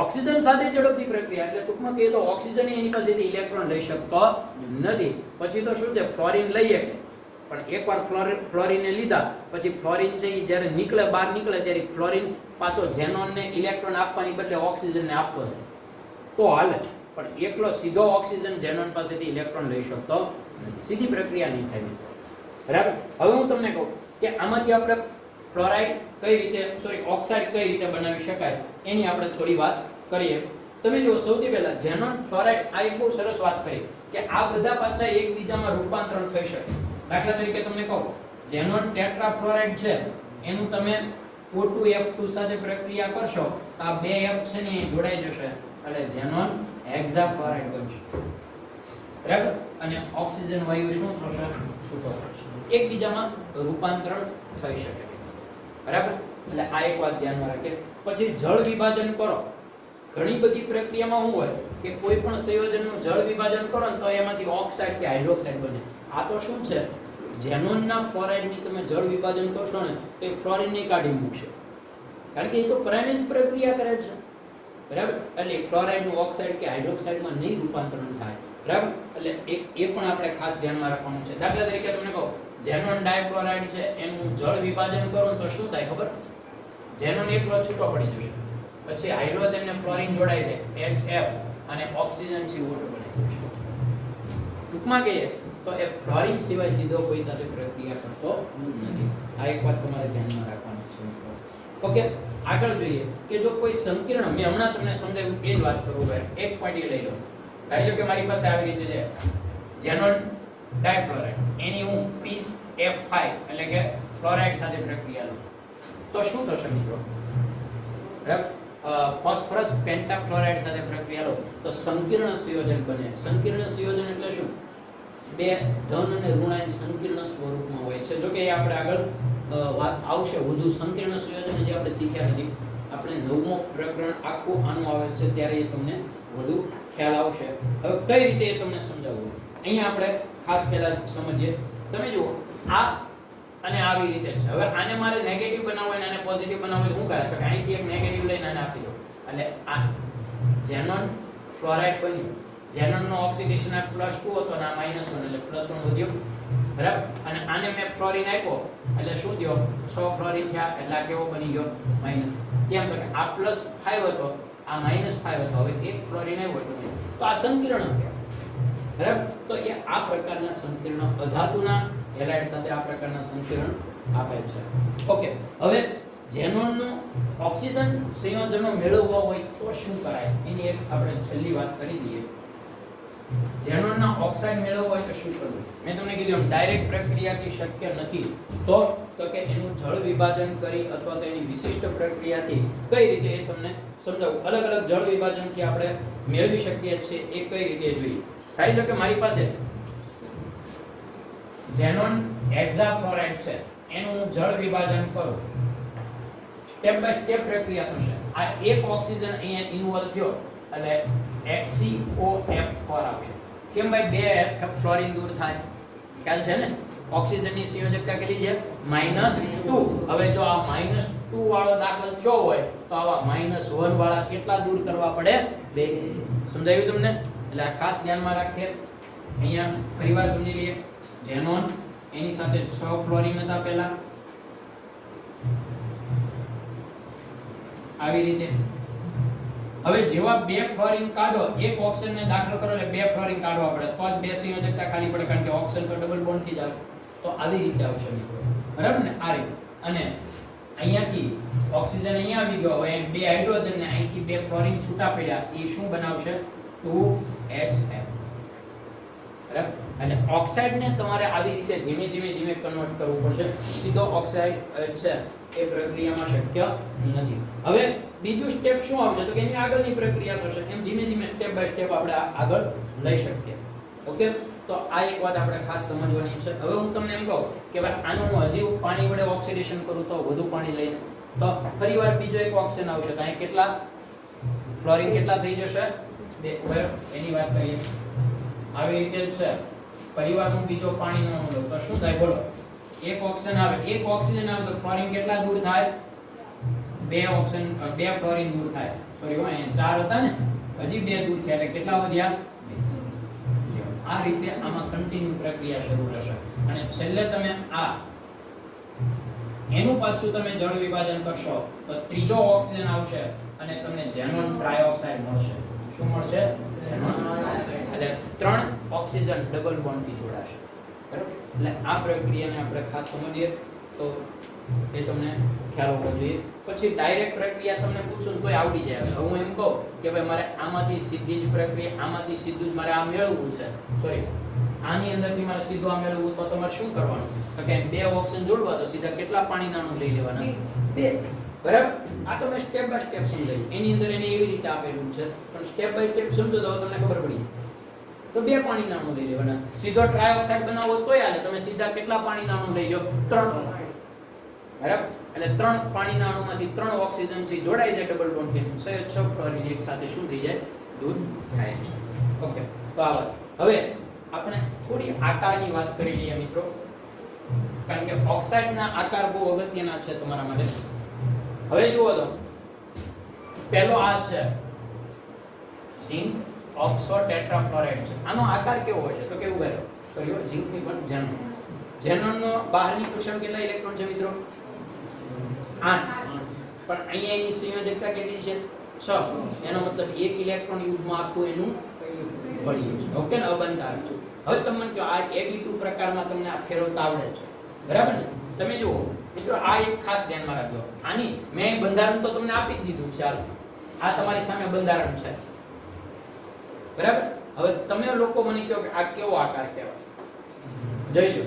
ઓક્સિજન સાથે ઝડપથી પ્રક્રિયા, એટલે ટૂંકમાં કહીએ તો ઓક્સિજન એની પાસેથી ઇલેક્ટ્રોન લઈ શકતો નથી. પછી તો શું છે, ફ્લોરિન લઈએ પણ એકવાર ફ્લોરિનને લીધા પછી ફ્લોરિન છે એ જ્યારે નીકળે, બહાર નીકળે ત્યારે ફ્લોરિન પાછો ઝેનોનને ઇલેક્ટ્રોન આપવાની બદલે ઓક્સિજનને આપતો હોય તો હાલે, પણ એકલો સીધો ઓક્સિજન ઝેનોન પાસેથી ઇલેક્ટ્રોન લઈ શકતો નથી. સીધી પ્રક્રિયા નહીં થાય, બરાબર. હવે હું તમને કહું કે આમાંથી આપણે ફ્લોરાઇડ કઈ રીતે, ઓક્સાઇડ કઈ રીતે બનાવી શકાય એની આપણે થોડી વાત કરીએ. તમે જો સૌથી પહેલા ઝેનોન ફ્લોરાઇડ, આ એક બહુ સરસ વાત કરી કે આ બધા પાછા એકબીજામાં રૂપાંતરણ થઈ શકે. દાખલા તરીકે તમને કહું, ઝેનોન ટેટ્રાફ્લોરાઇડ છે એનું તમે O2F2 સાથે પ્રક્રિયા કરશો તો આ બે F છે ને એ જોડાઈ જશે એટલે ઝેનોન હેક્સાફ્લોરાઇડ બનશે, બરાબર. અને ઓક્સિજન વાયુ શું થશે, છૂટો થશે, એકબીજામાં રૂપાંતરણ થઈ શકે, બરાબર. એટલે આ એક વાત ધ્યાનમાં રાખીએ. પછી જળ વિભાજન કરો. ઘણી બધી પ્રક્રિયામાં શું હોય કે કોઈ પણ સંયોજનનું જળ વિભાજન કરો ને તો એમાંથી ઓક્સાઇડ કે હાઇડ્રોક્સાઇડ બને. આ તો શું છે, ઝેનોનના ફ્લોરાઇડની તમે જળ વિભાજન કરશો ને તો એ ફ્લોરિનને કાઢી મૂકશે, કારણ કે એ તો પ્રાણી જ પ્રક્રિયા કરે છે, બરાબર. એટલે ફ્લોરાઇડનું ઓક્સાઇડ કે હાઇડ્રોક્સાઇડમાં નહીં રૂપાંતરણ થાય, બરાબર. એટલે એ પણ આપણે ખાસ ધ્યાનમાં રાખવાનું છે. દાખલા તરીકે તમને કહું, ઝેનોન ડાયફ્લોરાઇડ છે એનું જળ વિભાજન કરો તો શું થાય ખબર, ઝેનોન એકલો છૂટો પડી જશે, પછી હાઇડ્રોજન અને ફ્લોરિન જોડાઈ જાય, HF, અને ઓક્સિજન CO2 બને જશે. ટૂંકમાં કહીએ તો એ ફ્લોરિન સિવાય સીધો કોઈ સાથે પ્રક્રિયા કરતો નથી. આ એક વાત તમારે ધ્યાનમાં રાખવાની છે મિત્રો. ઓકે, આગળ જોઈએ કે જો કોઈ સંકીર્ણ, મેં હમણાં તમને સમજાવ્યું એ જ વાત કરું ભાઈ, એક પોઈન્ટ લઈ લો. ધારી લો કે મારી પાસે આવી રીતે છે ઝેનોન ડાયફ્લોરાઇડ, એની હું પીસ F5 એટલે કે ફ્લોરાઇડ સાથે પ્રક્રિયા લઉં તો શું થશે મિત્રો, બરાબર. ફોસ્ફરસ પેન્ટાફ્લોરાઇડ સાથે પ્રક્રિયા લો તો સંકીર્ણ સંયોજન બને. સંકીર્ણ સંયોજન એટલે શું, બે ધન અને ઋણાયન સંકીર્ણ સ્વરૂપમાં હોય છે. જો કે આપણે આગળ વાત આવશે વધુ સંકીર્ણ સંયોજન જે આપણે શીખ્યા નથી, આપણે 9મો પ્રકરણ આખું આનું આવે છે ત્યારે એ તમને વધુ ખ્યાલ આવશે. હવે કઈ રીતે એ તમને સમજાવવું, અહીંયા આપણે ખાસ પહેલા સમજીએ. તમે જુઓ આ અને આવી રીતે છે. હવે આને મારે નેગેટિવ બનાવવો અને આને પોઝિટિવ બનાવવો તો શું કરે, તો અહીંથી એક નેગેટિવ લઈને આને આપી દો એટલે આ ઝેનોન ફ્લોરાઇડ બન્યું. ઝેનોનનો ઓક્સિડેશન આ +2 હતો અને આ -1 એટલે +1 વધ્યો, બરાબર. અને આને મેં ફ્લોરિન આપ્યો એટલે શું થયો, 6 ફ્લોરિન થયા એટલે આ કેવો બની ગયો, માઈનસ. કેમ તો કે આ +5 હતો, આ -5 હતો, હવે એક ફ્લોરિન આવ્યો તો આ સંકીર્ણ કહેવાય, બરાબર. તો એ આ પ્રકારના સંકીર્ણ અધાતુના હેલાઇડ સાથે આ પ્રકારના સંકીર્ણ આપે છે. ઓકે, હવે ઝેનોનનો ઓક્સિજન સંયોજનો મેળવવા હોય તો શું કરાય એની એક આપણે છેલ્લી વાત કરી દઈએ. ઝેનોનના ઓક્સાઇડ મેળવવો હોય તો શું કરવું? મેં તમને કીધું એમ ડાયરેક્ટ પ્રક્રિયાથી શક્ય નથી. તો કે એનું જળ વિભાજન કરી અથવા તો એની વિશિષ્ટ પ્રક્રિયાથી કઈ રીતે એ તમને સમજાવું. અલગ અલગ જળ વિભાજનથી આપણે મેળવી શકીએ છીએ એ કઈ રીતે જોઈએ. ધારી લો કે મારી પાસે ઝેનોન હેક્સાફ્લોરાઇડ છે, એનું હું જળ વિભાજન કરું. સ્ટેપ બાય સ્ટેપ પ્રક્રિયા થશે. આ એક ઓક્સિજન અહીંયા ઇન્વોલ્વ થયો એટલે HCOF4 આવશે. કેમ ભાઈ બે ફ્લોરિન દૂર થાય? ખ્યાલ છે ને? ઓક્સિજનની સંયોજકતા કેટલી છે? -2. હવે જો આ -2 વાળો દાખલ થયો હોય તો આવા -1 વાળા કેટલા દૂર કરવા પડે? 2. સમજાયું તમને? એટલે આ ખાસ ધ્યાનમાં રાખીએ. અહીંયા ફરીવાર સમજી લઈએ. ઝેનોન એની સાથે 6 ફ્લોરિન હતા પહેલા, આવી રીતે. હવે જેવા 2 ફ્લોરિન કાઢો, એક ઓક્સિજન ને દાખલ કરો એટલે 2 ફ્લોરિન કાઢવા પડે, તો જ 2 સંયોજકતા ખાલી પડે, કારણ કે ઓક્સિજન તો ડબલ બોન્ડ થી જ આવે. તો આવી રીતે આવશે મિત્રો, બરાબર ને? આ રીતે. અને અહીંયાથી ઓક્સિજન અહીંયા આવી ગયો, હવે 2 હાઇડ્રોજન ને અહીંથી 2 ફ્લોરિન છૂટા પડ્યા, એ શું બનાવશે? 2HF. બરાબર? અને ઓક્સાઇડ ને તમારે આવી રીતે ધીમે ધીમે કન્વર્ટ કરવું પડશે. સીધો ઓક્સાઇડ છે એ પ્રક્રિયામાં શક્ય નથી. હવે બીજું સ્ટેપ શું આવશે? તો કે એની આગળની પ્રક્રિયા થશે. એમ ધીમે ધીમે સ્ટેપ બાય સ્ટેપ આપણે આગળ લઈ શકીએ. ઓકે, તો આ એક વાત આપણે ખાસ સમજવાની છે. હવે હું તમને એમ કહું કે ભાઈ આનું હજી પાણી વડે ઓક્સિડેશન કરું તો વધુ પાણી લઈને તો ફરીવાર બીજો એક ઓક્સિજન આવશે. તો અહીં કેટલા ફ્લોરિન કેટલા થઈ જશે? 2. બરાબર? એની વાત કરીએ. આવી રીતે જ છે. ફરીવાર હું બીજો પાણીનો લઉં તો શું થાય? બોલો. એક ઓક્સિજન આવે, એક ઓક્સિજન આવે તો ફ્લોરિન કેટલા દૂર થાય? 2 ઓક્સિજન 2 ફ્લોરિન દૂર થાય. સોરી, અહીંયા 4 હતા ને, હજી 2 દૂર થયા એટલે કેટલા વધ્યા? 2. આ રીતે આમાં કન્ટિન્યુ પ્રક્રિયા શરૂ રહેશે. અને છેલ્લે તમે આ એનું પાછું તમે જળ વિભાજન કરશો તો ત્રીજો ઓક્સિજન આવશે અને તમને ઝેનોન ટ્રાયોક્સાઇડ મળશે. શું મળશે? ઝેનોન. એટલે 3 ઓક્સિજન ડબલ બોન્ડ થી જોડાશે. બરાબર? એટલે આ પ્રક્રિયાને આપણે ખાસ સમજીએ તો એ તમને ખ્યાલ હોવો જોઈએ. પછી ડાયરેક્ટ પ્રક્રિયા તમને પૂછું તોય આવડી જાય. હવે હું એમ કહું કે ભાઈ મારે આમાંથી સીધી જ પ્રક્રિયા, આમાંથી સીધું જ મારે આ મેળવવું છે, સોરી આની અંદરથી મારે સીધું આ મેળવવું, તો તમારે શું કરવાનું? તો કે 2 ઓક્સિજન જોડવા તો સીધા કેટલા પાણીના અણુ લઈ લેવાના? 2. બરાબર? આ તો મેં સ્ટેપ બાય સ્ટેપ સમજાવ્યું. એની અંદર એને એવી રીતે આપેલું છે, પણ સ્ટેપ બાય સ્ટેપ સમજો તો તમને ખબર પડી. તો 2 પાણીના અણુ લઈ લેવાના. સીધો ટ્રાયોક્સાઇડ બનાવો તોય હાલે, તમે સીધા કેટલા પાણીના અણુ લઈ લો? 3. બરાબર? એટલે 3 પાણીના અણુમાંથી 3 ઓક્સિજન થી જોડાઈ જાય ડબલ બોન્ડ થી, 6 ફ્લોરિન એક સાથે શું થઈ જાય? દૂર થાય છે. ઓકે, તો આ વાત. હવે આપણે થોડી આકારની વાત કરી લઈએ મિત્રો, કારણ કે ઓક્સાઇડના આકાર બહુ અગત્યના છે તમારા માટે. હવે જુઓ તો પહેલો આ છે ઝિંક ઓક્સો ટેટ્રાફ્લોરાઇડ છે. આનો આકાર કેવો હોય છે? તો કેવું બેરો કર્યો? ઝિંકની પણ ઝેનોન. ઝેનોનનો બહારની કક્ષામાં કેટલા ઇલેક્ટ્રોન છે મિત્રો? 8. પણ અહીંયા એની સંયોજકતા કેટલી છે? 6. એનો મતલબ એક ઇલેક્ટ્રોન યુગ્મ આખું એનું ભળ્યું છે. ઓકે ને? અબંધારક છે. હવે તમને કહો આ AB2 પ્રકારમાં તમને આ ફેરવતા આવડે છે, બરાબર ને? તમે જુઓ મિત્રો, આ એક ખાસ ધ્યાનમાં રાખજો. આની મેં બંધારણ તો તમને આપી જ દીધું. ચાલો, આ તમારી સામે બંધારણ છે, બરાબર? હવે તમે લોકો મને કહો કે આ કેવો આકાર કહેવાય? જોઈ લો,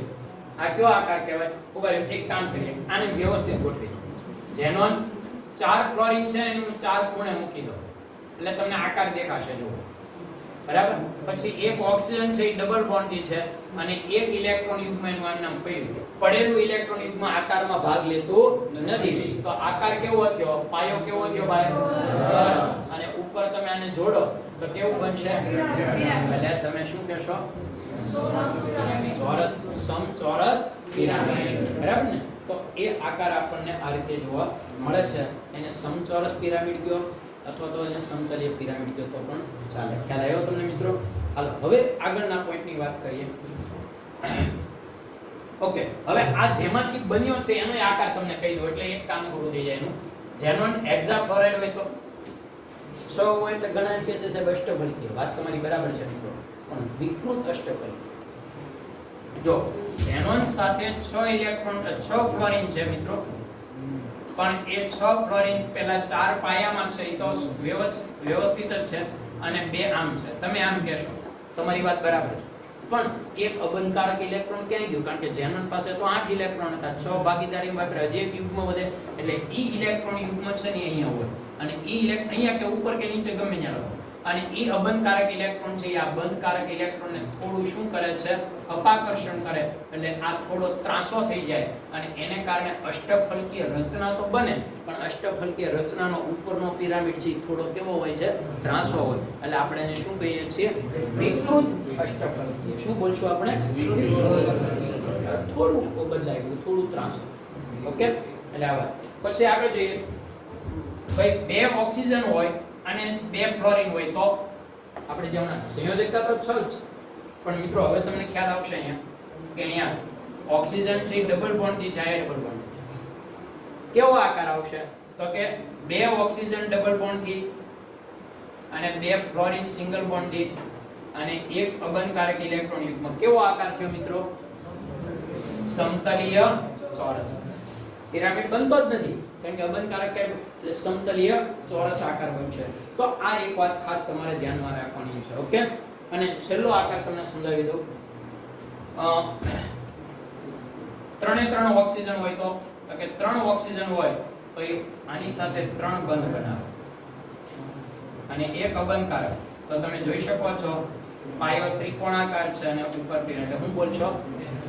આ કેવો આકાર કહેવાય? ઉપર એક કામ કરીએ, આને વ્યવસ્થિત ગોઠવી દો. ઝેનોન 4 ફ્લોરિન છે, એનું 4 ખૂણે મૂકી દો એટલે તમને આકાર દેખાશે. જુઓ, બરાબર? પછી એક ઓક્સિજન છે એ ડબલ બોન્ડી છે અને એક ઇલેક્ટ્રોન યુગ્મ એનું નામ પડ્યું. પડેલું ઇલેક્ટ્રોન યુગ્મ આકારમાં ભાગ લેતું નથી. તો આકાર કેવો થયો? પાયો કેવો થયો ભાઈ? અને ઉપર તમે આને જોડો તો કેવું બનશે? એટલે તમે શું કહેશો? સમચોરસ પિરામિડ. બરાબર ને? તો એ આકાર આપણને આ રીતે જોવા મળે છે. એને સમચોરસ પિરામિડ કયો અથવા તો એને સમતલીય પિરામિડ કયો તો પણ ચાલે. ખ્યાલ આવ્યો તમને મિત્રો? હાલો, હવે આગળના પોઈન્ટની વાત કરીએ. ઓકે, હવે આ જેમાંથી બન્યો છે એનો આકાર તમને કહી દઉં એટલે એક કામ પૂરું થઈ જાય એનું. ઝેનોન હેક્સાફ્લોરાઇડ હોય તો 6 હોય એટલે ઘણા કે છે સાહેબ અષ્ટફલિત. વાત તમારી બરાબર છે મિત્રો, પણ વિકૃત અષ્ટફલિત. જો ઝેનોન સાથે 6 ઇલેક્ટ્રોન 6 ફ્લોરિન છે મિત્રો, પણ એ 6 ફ્લોરિન પેલા 4 પાયામાં છે, એ તો વ્યવસ્થિત જ છે અને 2 આમ છે. તમે આમ કહેશો તમારી વાત બરાબર છે, પણ એક અબંધકારક ઇલેક્ટ્રોન ક્યાં ગયું? કારણ કે ઝેનન પાસે તો 8 ઇલેક્ટ્રોન હતા, 6 ભાગીદારીમાં વાપરે, હજી એક યુગ્મ વધે, એટલે ઈ ઇલેક્ટ્રોન યુગ્મ છે ને અહીંયા હોય, અને ઈ ઇલેક્ટ્રોન અહીંયા કે ઉપર કે નીચે ગમે ત્યાં રહે, અને ઈ અબંધકારક ઇલેક્ટ્રોન છે, આ બંધકારક ઇલેક્ટ્રોનને થોડું શું કરે છે? અપાકર્ષણ કરે, એટલે આ થોડો ત્રાસો થઈ જાય, અને એને કારણે અષ્ટફલકીય રચના તો બને, પણ અષ્ટફલકીય રચનાનો ઉપરનો પિરામિડ છે થોડો કેવો હોય છે? ત્રાસો હોય, એટલે આપણે એને શું કહીએ છીએ? વિકૃત અષ્ટફલકીય. શું બોલશું આપણે? થોડું બદલાયું, થોડું ત્રાસો. ઓકે, એટલે આ વાત. પછી આપણે જોઈએ ભાઈ, બે ઓક્સિજન હોય અને બે ફ્લોરિન હોય તો આપણે જેમાં સંયોજકતા તો 6 જ, પણ મિત્રો હવે તમને ખ્યાલ આવશે અહીંયા કે અહીંયા ઓક્સિજન છે ડબલ બોન્ડ થી જાય, ડબલ બોન્ડ કેવો આકાર આવશે? તો કે બે ઓક્સિજન ડબલ બોન્ડ થી અને બે ફ્લોરિન સિંગલ બોન્ડ થી અને એક અબંધકારક ઇલેક્ટ્રોન યુગ્મ, કેવો આકાર થયો મિત્રો? સમતલીય ચોરસ. પિરામિડ બનતો જ નથી, કારણ કે અબંધકારક એટલે સમતલીય ચોરસ આકાર બનશે. તો આ એક વાત ખાસ તમારે ધ્યાનમાં રાખવાની છે. ઓકે, અને છેલ્લો આકાર તમને સમજાવી દઉં. ત્રણે ત્રણ ઓક્સિજન હોય તો કે 3 ઓક્સિજન હોય તો એ આની સાથે 3 બંધ બનાવે, અને એક અબંધકારક તો તમે જોઈ શકો છો પાયો ત્રિકોણાકાર છે અને ઉપર પિરામિડ. હું બોલશો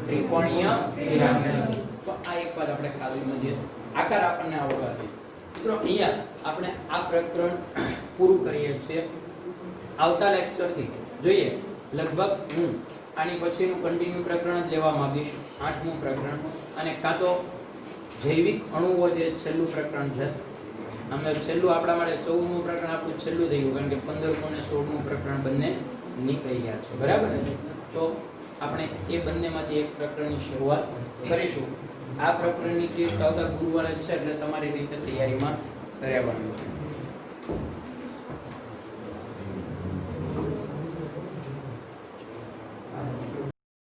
ત્રિકોણીય પિરામિડ. તો આ એક વાત આપણે ખાસ સમજીએ, આકાર આપણને આવડવાથી. મિત્રો અહીંયા આપણે આ પ્રકરણ પૂરું કરીએ છીએ. આવતા લેક્ચર થી જોઈએ લગભગ હું આની પછીનું કન્ટિન્યુ પ્રકરણ જ લેવા માંગીશ, 8મું પ્રકરણ, અને કાં તો જૈવિક અણુઓ જે છેલ્લું પ્રકરણ છે. અમે છેલ્લું આપણા માટે 14મું પ્રકરણ આપણું છેલ્લું થઈ ગયું, કારણ કે 15મું અને 16મું પ્રકરણ બંને નીકળી ગયા છે, બરાબર ને? તો આપણે એ બંનેમાંથી એક પ્રકરણની શરૂઆત કરીશું. આ પ્રકરણની ટેસ્ટ આવતા ગુરુવારે જ છે, એટલે તમારી રીતે તૈયારીમાં રહેવાનું છે.